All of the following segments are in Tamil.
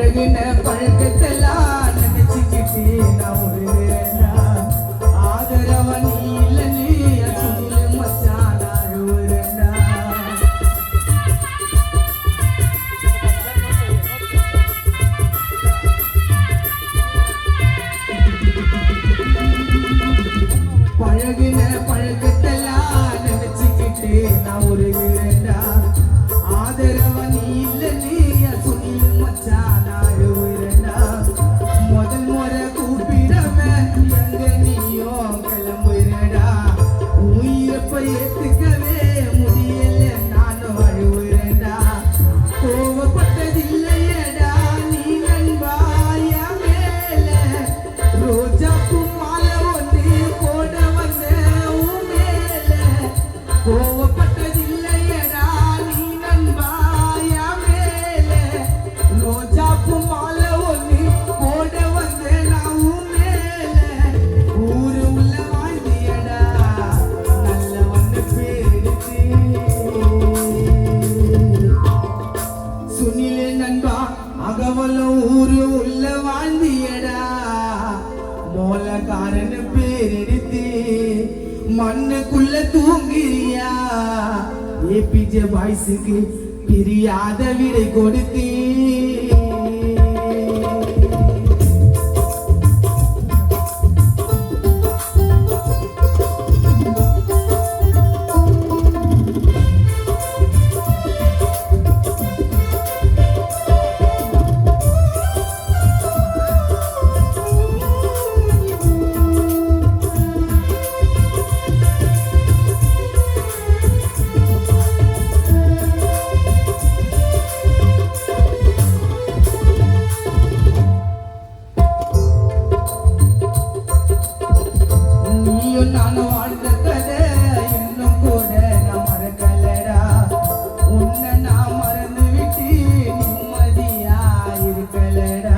பழகின பழக்கத்தெல்லாம் நினைச்சுக்கிட்டு நான் உருகிறேன்டா ஆதரவ நீ இல்ல நீ அசுல மச்சான் அழுவுறேன்டா பழகின பழக்கத்தெல்லாம் நினைச்சுக்கிட்டு நான் உருகிறேன்டா ஆதரவ நீ இல்ல நீ அசுல மச்சான் அழுவுறேன்டா முதல் முறை கூப்பிடாம எங்க நீயோ கிளம்புறடா உயிரப்ப ஏத்துக்கவே முடியல நானும் அழுவுறேன்டா கோவப்பட்டதில்லையடா நீ நண்பாயா மேல ரோஜா பூ மாலை ஒன்று போட வந்த உன் மேல கோவப்பட்டதில்லையடா நீ நண்பாயா மேல ரோஜா பூ மாலை ஒன்று போட வந்த நான் உன் மேல ஊரு உள்ள வாழ்ந்தியடா நல்லவன்னு பேருக்கு சுனில நண்பா அகவலம் ஊரு உள்ள வாழ்ந்தியடா மோலக்காரன் பேரெடுத்து மண்ணுக்குள்ள தூங்கிறியா ஏபிஜே பாய்ஸுக்கு பிரியாத விடை கொடுத்து நீயும் நானும் வாழ்ந்த கதை இன்னும் கூட நான் மறக்கலடா உன்னை நான் மறந்து விட்டு நிம்மதியா இருக்கலடா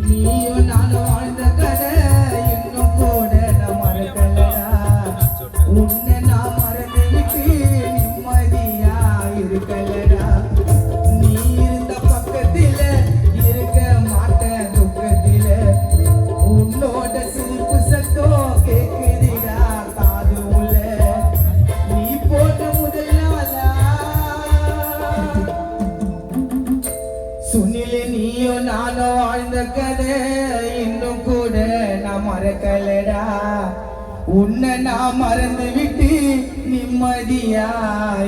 நீயும் நானும் வாழ்ந்த கதை இன்னும் கூட நான் மறக்கலடா உன்னை நான் மறந்து விட்டு நிம்மதியா இருக்கலடா நீ இருந்த பக்கத்தில இருக்க மாட்டேன் துக்கத்தில உன்னோட சிரிப்பு சத்தம் கேக்குதுடா காது உள்ள நீ போட்ட முதல் நாளா சுனில நீயும் நானும் வாழ்ந்த கதை இன்னும் கூட நான் மறக்கலடா உன்னை நான் மறந்து விட்டு நிம்மதியா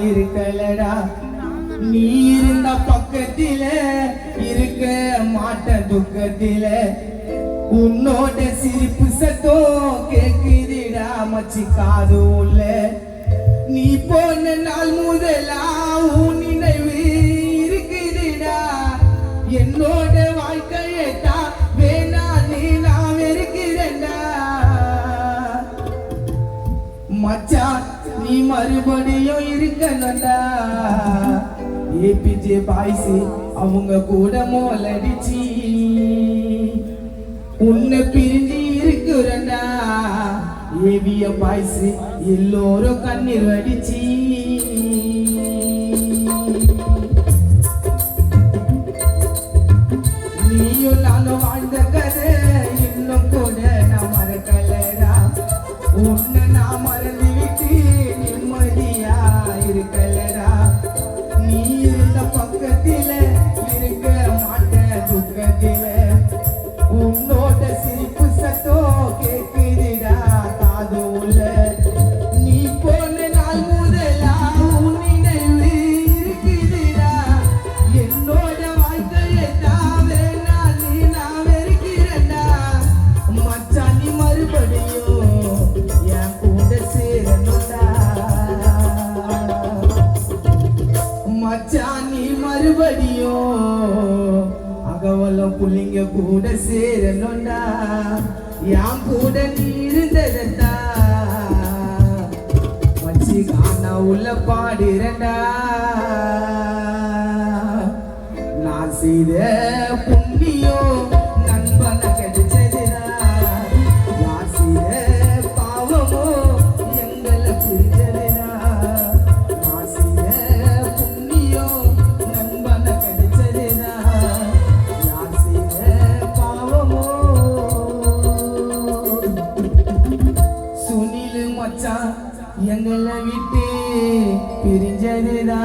இருக்கலடா நீ இருந்த பக்கத்தில இருக்க மாட்ட துக்கத்தில உன்னோட சிரிப்பு சத்தம் கேக்குதுடா மச்சி காது உள்ள நீ போன நாள் முதலா உன் நினைவு இருக்குதுடா என்னோட வாழ்க்கையை தான் வேணா நீ நான் இருக்கிறேன்டா மச்சான் நீ மறுபடியும் இருக்கணும்டா ஏபிஜே பாய்ஸ் அவங்க கூட மோலடிச்சு உன்னை பிரிஞ்சு இருக்கிறண்டா ஏவிய பாய்ஸ் எல்லோரும் கண்ணீர் வடிச்சு நீயும் நானும் வாழ்ந்த கதை இன்னும் கூட நான் மறக்கலடா உன்னை நான் மறந்து விட்டு நிம்மதியா இருக்கலடா நீ இருந்த பக்கத்தில இருக்க மாட்டேன் துக்கத்தில உன்னோட சிரிப்பு சத்தம் கேக்குதுடா காது உள்ள நீ போன நாள் முதலா உன் நினைவு இருக்குதுடா என்னோட வாழ்க்கையை தாவே நான் இருக்கிறேன்டா மச்சான் நீ மறுபடியும் என் கூட சேரணும்டா மச்சான் நீ மறுபடியும் அகவலம் புள்ளிங்க கூட சேரணும்டா என் கூட நீ இருந்ததா மச்சி காணா உள்ள பாடுறேன்டா நான் செய்த புண்ணியம் நண்பனை கிடைச்சதுடா யார் எங்களை விட்டு பிரிஞ்சதுதான்